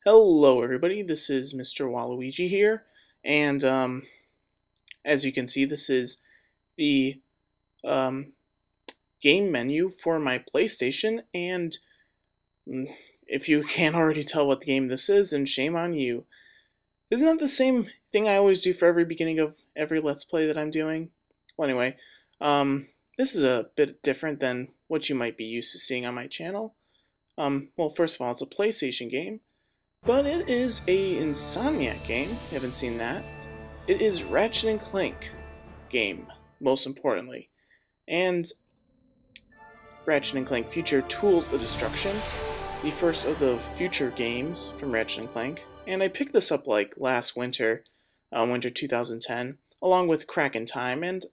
Hello everybody, this is Mr. Waluigi here, and as you can see, this is the um, game menu for my PlayStation, and if you can't already tell what the game this is, then shame on you. Isn't that the same thing I always do for every beginning of every Let's Play that I'm doing? Well, anyway, this is a bit different than what you might be used to seeing on my channel. Well, first of all, it's a PlayStation game. But it is a Insomniac game, you haven't seen that. It is Ratchet and Clank game, most importantly. And Ratchet and Clank Future Tools of Destruction, the first of the future games from Ratchet and Clank. And I picked this up like last winter, winter 2010, along with Crack in Time, and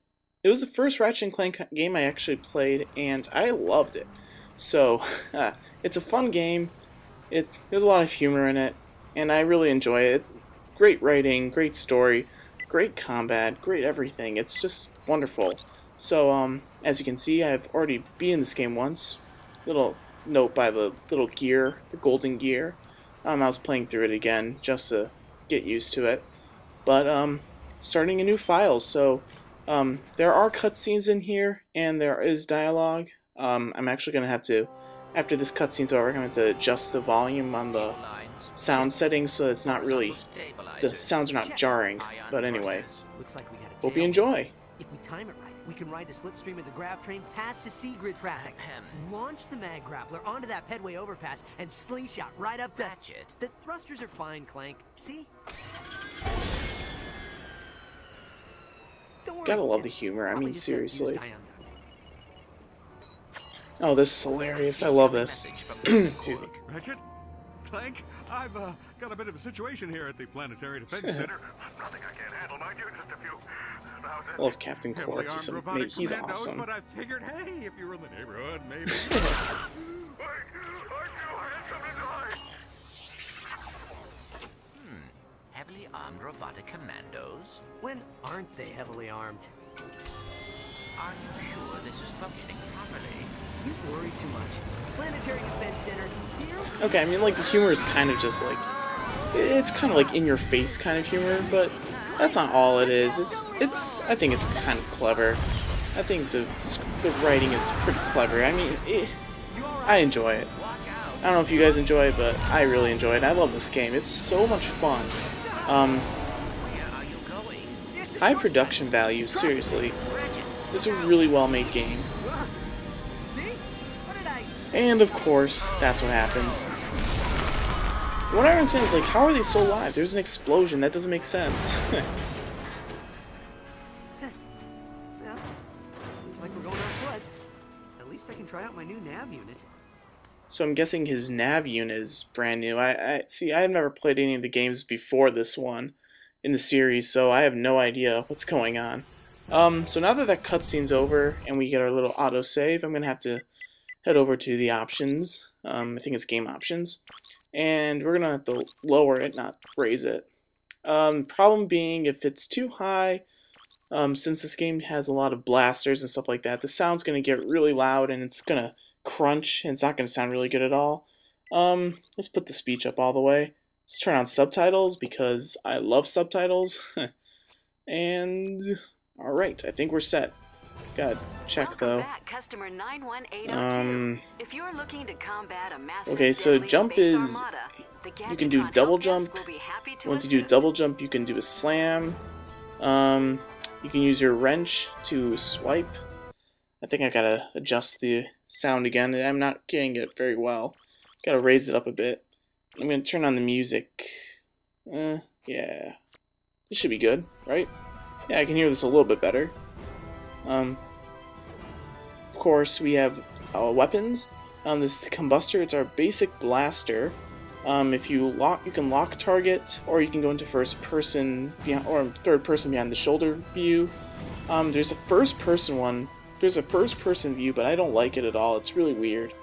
it was the first Ratchet and Clank game I actually played, and I loved it. So, it's a fun game. There's a lot of humor in it, and I really enjoy it. Great writing, great story, great combat, great everything. It's just wonderful. So, as you can see, I've already beaten this game once. Little note by the little gear, the golden gear. I was playing through it again just to get used to it. But, starting a new file, so there are cutscenes in here, and there is dialogue. I'm actually going to have to, after this cutscene's over, I'm going to have to adjust the volume on the sound settings so it's not really, the sounds are not jarring. But anyway, hope you enjoy. If we time it right, we can ride the slipstream of the grav train past the Seagrid traffic, launch the mag grappler onto that pedway overpass, and slingshot right up to Ratchet. The thrusters are fine, Clank. See? Gotta love the humor, I mean, seriously. Oh, this is hilarious. I love this. Excuse me. Ratchet? Clank? I've got a bit of a situation here at the Planetary Defense Center. Nothing I can't handle, mind you. Just a few. I love Captain Quark. He's awesome. But I figured, hey, if you were in the neighborhood, maybe. Heavily armed robotic commandos? When aren't they heavily armed? Are you sure this is functioning properly? You worry too much. Planetary Defense Center, here. Okay, I mean, like, the humor is kind of just like, it's kind of like in your face kind of humor, but that's not all it is. I think it's kind of clever. I think the writing is pretty clever. I mean, I enjoy it. I don't know if you guys enjoy it, but I really enjoy it. I love this game. It's so much fun. High production value, seriously. This is a really well-made game. And of course, that's what happens. What I don't understand is, like, how are they still alive? There's an explosion. That doesn't make sense. Well, looks like we're going on foot. At least I can try out my new nav unit. So I'm guessing his nav unit is brand new. I see, I have never played any of the games before this one in the series, so I have no idea what's going on. So now that cutscene's over and we get our little autosave, I'm going to have to head over to the options. I think it's game options. And we're going to have to lower it, not raise it. Problem being, if it's too high, since this game has a lot of blasters and stuff like that, the sound's going to get really loud and it's going to crunch and it's not going to sound really good at all. Let's put the speech up all the way. Let's turn on subtitles because I love subtitles. And alright, I think we're set. Gotta check though. Okay, so jump is, you can do double jump. Once you do double jump, you can do a slam. You can use your wrench to swipe. I think I gotta adjust the sound again. I'm not getting it very well. Gotta raise it up a bit. I'm gonna turn on the music. Yeah. This should be good, right? Yeah, I can hear this a little bit better. Of course, we have weapons. This is the combustor. It's our basic blaster. If you can lock target, or you can go into first person or third person behind the shoulder view. There's a first person one. There's a first person view, but I don't like it at all. It's really weird.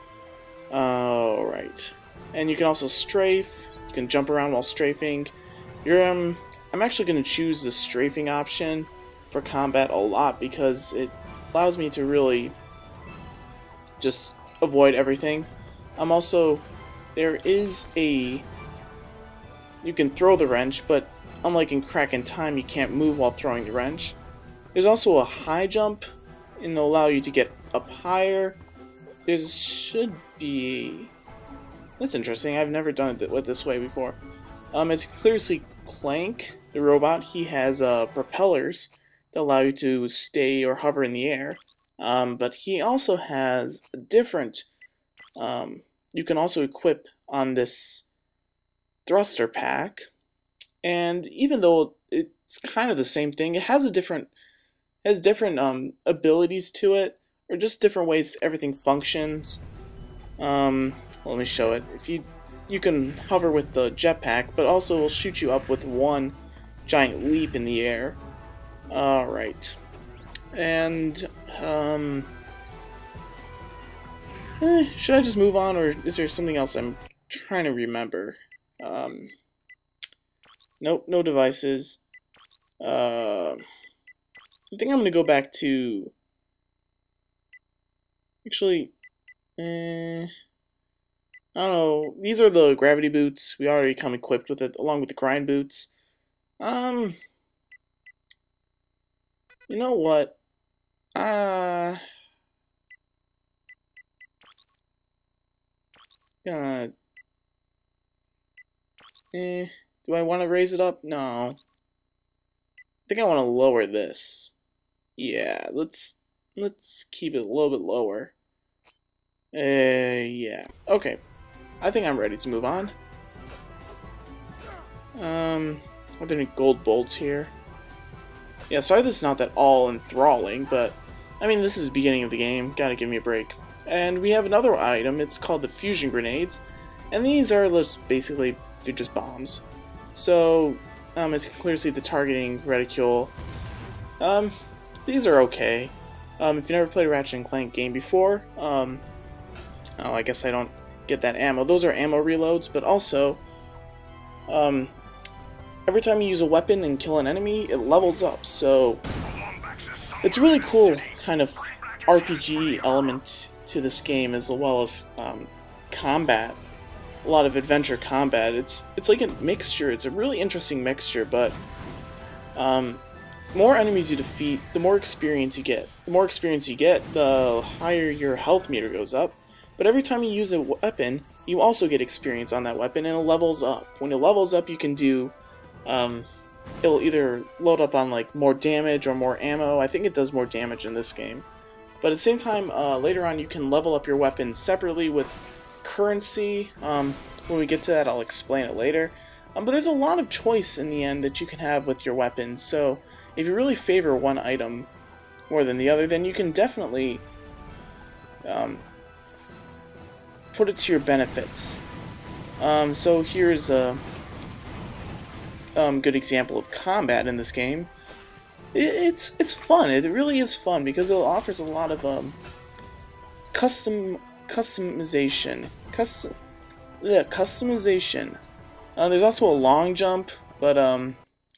Alright. And you can also strafe. You can jump around while strafing. I'm actually going to choose the strafing option for combat a lot because it allows me to really just avoid everything. There is a you can throw the wrench, but unlike in Crack in Time, you can't move while throwing the wrench. There's also a high jump, and it'll allow you to get up higher. There should be... That's interesting, I've never done it this way before. As you can clearly see, Clank, the robot, he has propellers that allow you to stay or hover in the air. But he also has a different... you can also equip on this thruster pack, and even though it's kind of the same thing, it has different abilities to it, or just different ways everything functions. Let me show it. If you can hover with the jetpack, but also it will shoot you up with one giant leap in the air. Alright. And should I just move on, or is there something else I'm trying to remember? Nope, no devices. I think I'm gonna go back to... Actually, I don't know. These are the gravity boots. We already come equipped with it, along with the grind boots. You know what? Do I want to raise it up? No. I think I want to lower this. Yeah, let's keep it a little bit lower. Yeah. Okay. I think I'm ready to move on. Are there any gold bolts here? Yeah, sorry this is not that all enthralling, but I mean, this is the beginning of the game. Gotta give me a break. And we have another item. It's called the fusion grenades, and these are just basically, they're just bombs. So, as you can clearly see, the targeting reticule. These are okay. If you never played a Ratchet and Clank game before, oh, I guess I don't get that ammo. Those are ammo reloads, but also, every time you use a weapon and kill an enemy, it levels up. So, it's a really cool kind of RPG element to this game, as well as combat. A lot of adventure combat. It's like a mixture. It's a really interesting mixture, but more enemies you defeat, the more experience you get. The more experience you get, the higher your health meter goes up. But every time you use a weapon, you also get experience on that weapon, and it levels up. When it levels up, you can do, it'll either load up on like more damage or more ammo. I think it does more damage in this game. But at the same time, later on, you can level up your weapon separately with currency. When we get to that, I'll explain it later. But there's a lot of choice in the end that you can have with your weapons. So if you really favor one item more than the other, then you can definitely put it to your benefits. So here's a good example of combat in this game. It's fun. It really is fun because it offers a lot of customization. Customization. There's also a long jump, but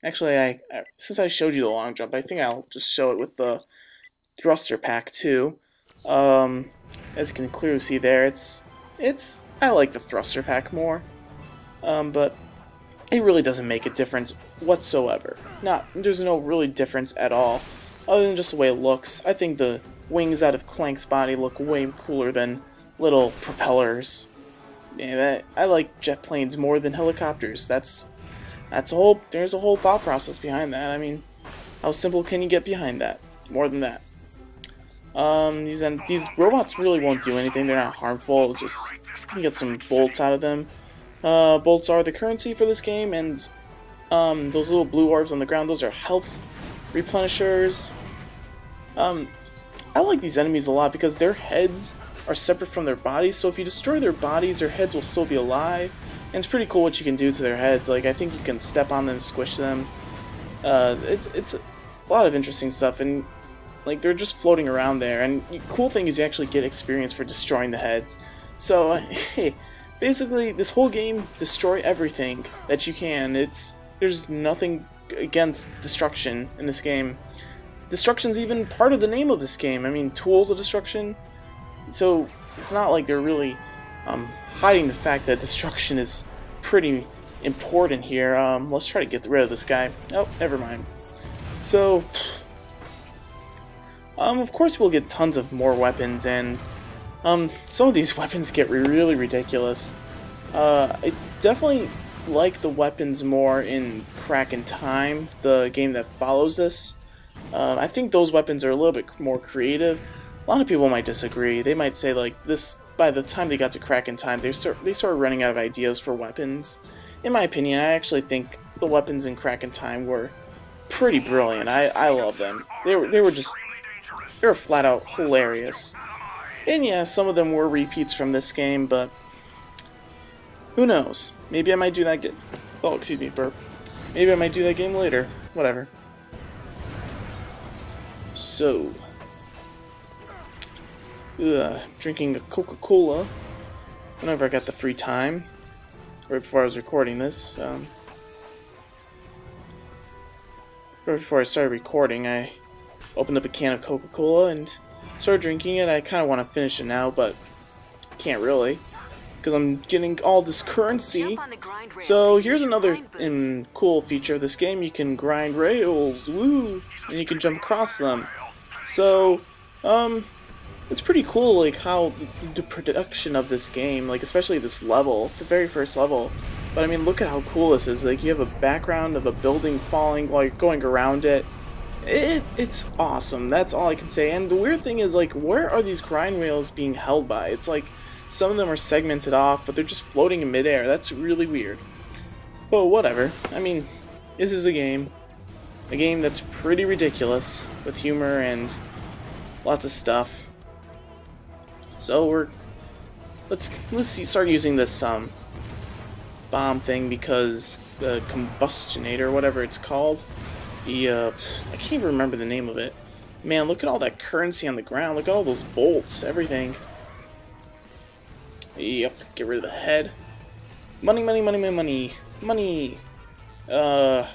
actually, since I showed you the long jump, I think I'll just show it with the thruster pack too. As you can clearly see there, I like the thruster pack more, but it really doesn't make a difference whatsoever. There's no really difference at all, other than just the way it looks. I think the wings out of Clank's body look way cooler than little propellers. Yeah, I like jet planes more than helicopters. There's a whole thought process behind that. I mean, how simple can you get behind that? More than that. These robots really won't do anything. They're not harmful. Just, you can get some bolts out of them. Bolts are the currency for this game, and those little blue orbs on the ground, those are health replenishers. I like these enemies a lot because their heads are separate from their bodies, so if you destroy their bodies, their heads will still be alive. And it's pretty cool what you can do to their heads. Like, I think you can step on them, squish them. It's a lot of interesting stuff, and like, they're just floating around there. And the cool thing is you actually get experience for destroying the heads. So, hey, basically, this whole game, destroy everything that you can. There's nothing against destruction in this game. Destruction's even part of the name of this game. I mean, tools of destruction. So it's not like they're really hiding the fact that destruction is pretty important here. Let's try to get rid of this guy. Oh, never mind. So, of course we'll get tons of more weapons, and some of these weapons get really ridiculous. I definitely like the weapons more in Crack in Time, the game that follows this. I think those weapons are a little bit more creative. A lot of people might disagree. They might say like this. By the time they got to Crack in Time, they started running out of ideas for weapons. In my opinion, I actually think the weapons in Crack in Time were pretty brilliant. I love them. They were flat out hilarious. And yeah, some of them were repeats from this game, but who knows? Maybe I might do that. Oh, excuse me, burp. Maybe I might do that game later. Whatever. So, drinking a Coca-Cola whenever I got the free time, right before I was recording this. Right before I started recording, I opened up a can of Coca-Cola and started drinking it. I kind of want to finish it now, but can't really, because I'm getting all this currency. So here's another cool feature of this game. You can grind rails, woo, and you can jump across them. So, it's pretty cool, like, how the production of this game, like, especially this level, it's the very first level, but I mean, look at how cool this is. Like, you have a background of a building falling while you're going around it. It's awesome, that's all I can say. And the weird thing is, like, where are these grind rails being held by? It's like, some of them are segmented off, but they're just floating in midair. That's really weird. But whatever, I mean, this is a game that's pretty ridiculous, with humor and lots of stuff. So let's start using this bomb thing, because the combustionator, whatever it's called, I can't even remember the name of it. Man, look at all that currency on the ground. Look at all those bolts, everything. Yep, get rid of the head. Money, money, money, money, money, money.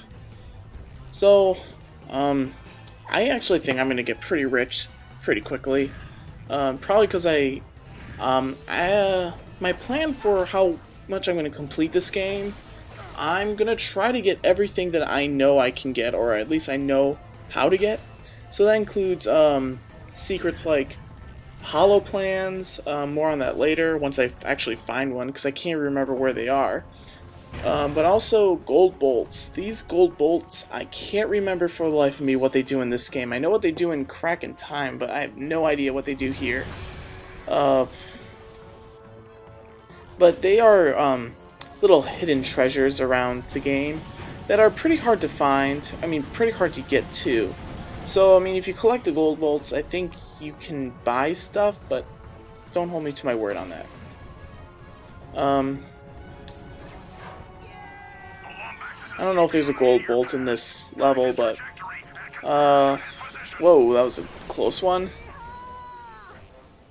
So, I actually think I'm gonna get pretty rich pretty quickly. Probably because my plan for how much I'm going to complete this game, I'm going to try to get everything that I know I can get, or at least I know how to get. So that includes secrets like holo-plans, more on that later once I actually find one, because I can't remember where they are. But also gold bolts. These gold bolts, I can't remember for the life of me what they do in this game. I know what they do in Crack in Time, but I have no idea what they do here. But they are little hidden treasures around the game that are pretty hard to find. I mean, pretty hard to get to. So, I mean, if you collect the gold bolts, I think you can buy stuff, but don't hold me to my word on that. I don't know if there's a gold bolt in this level, but whoa, that was a close one.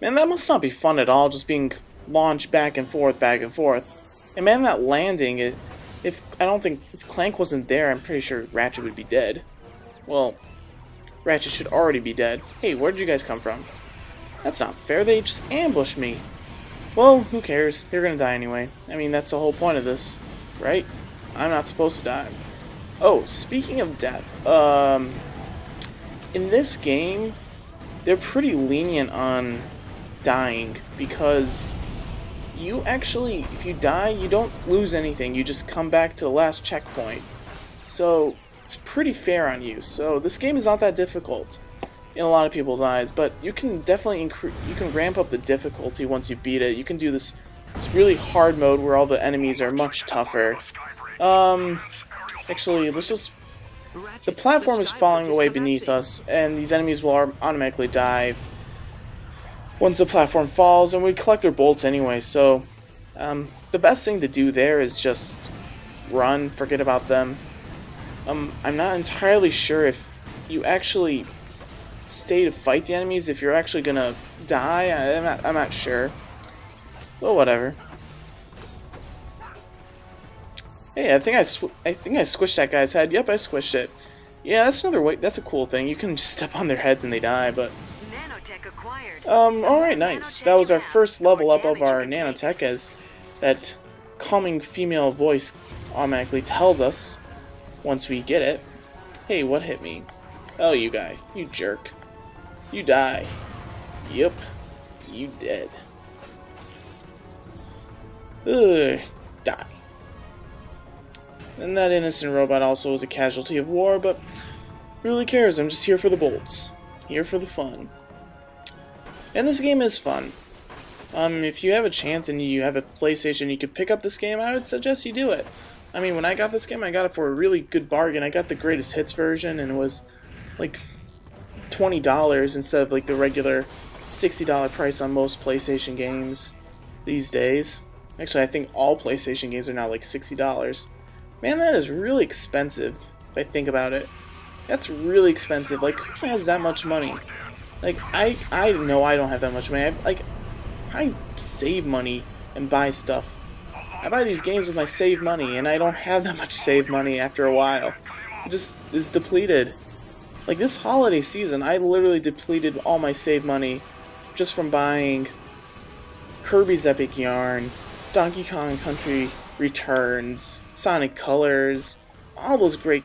Man, that must not be fun at all, just being launched back and forth, back and forth. And man, that landing, if Clank wasn't there, I'm pretty sure Ratchet would be dead. Well, Ratchet should already be dead. Hey, where did you guys come from? That's not fair, they just ambushed me. Well, who cares? They're gonna die anyway. I mean, that's the whole point of this, right? I'm not supposed to die. Oh, speaking of death, in this game, they're pretty lenient on dying, because you actually, if you die, you don't lose anything. You just come back to the last checkpoint. So, it's pretty fair on you. So, this game is not that difficult in a lot of people's eyes, but you can definitely ramp up the difficulty once you beat it. You can do this really hard mode where all the enemies are much tougher. Actually, let's just... The platform is falling away beneath us, and these enemies will automatically die once the platform falls, and we collect their bolts anyway, so... the best thing to do there is just run, forget about them. I'm not entirely sure if you actually stay to fight the enemies, if you're actually gonna die. I'm not sure. Well, whatever. Hey, I think I squished that guy's head. Yep, I squished it. Yeah, that's another way. That's a cool thing. You can just step on their heads and they die. But all right, nice. That was our first level up of our nanotech, as that calming female voice automatically tells us once we get it, hey, what hit me? Oh, you guy, you jerk. You die. Yep, you dead. Ugh, die. And that innocent robot also was a casualty of war, but who really cares? I'm just here for the bolts. Here for the fun. And this game is fun. If you have a chance and you have a PlayStation, you could pick up this game, I would suggest you do it. I mean, when I got this game, I got it for a really good bargain. I got the greatest hits version, and it was like $20 instead of like the regular $60 price on most PlayStation games these days. Actually, I think all PlayStation games are now like $60. Man, that is really expensive if I think about it. That's really expensive. Like, who has that much money? Like, I know I don't have that much money. I save money and buy stuff. I buy these games with my saved money, and I don't have that much saved money after a while. It just is depleted. Like, this holiday season, I literally depleted all my saved money just from buying Kirby's Epic Yarn, Donkey Kong Country Returns, Sonic Colors, all those great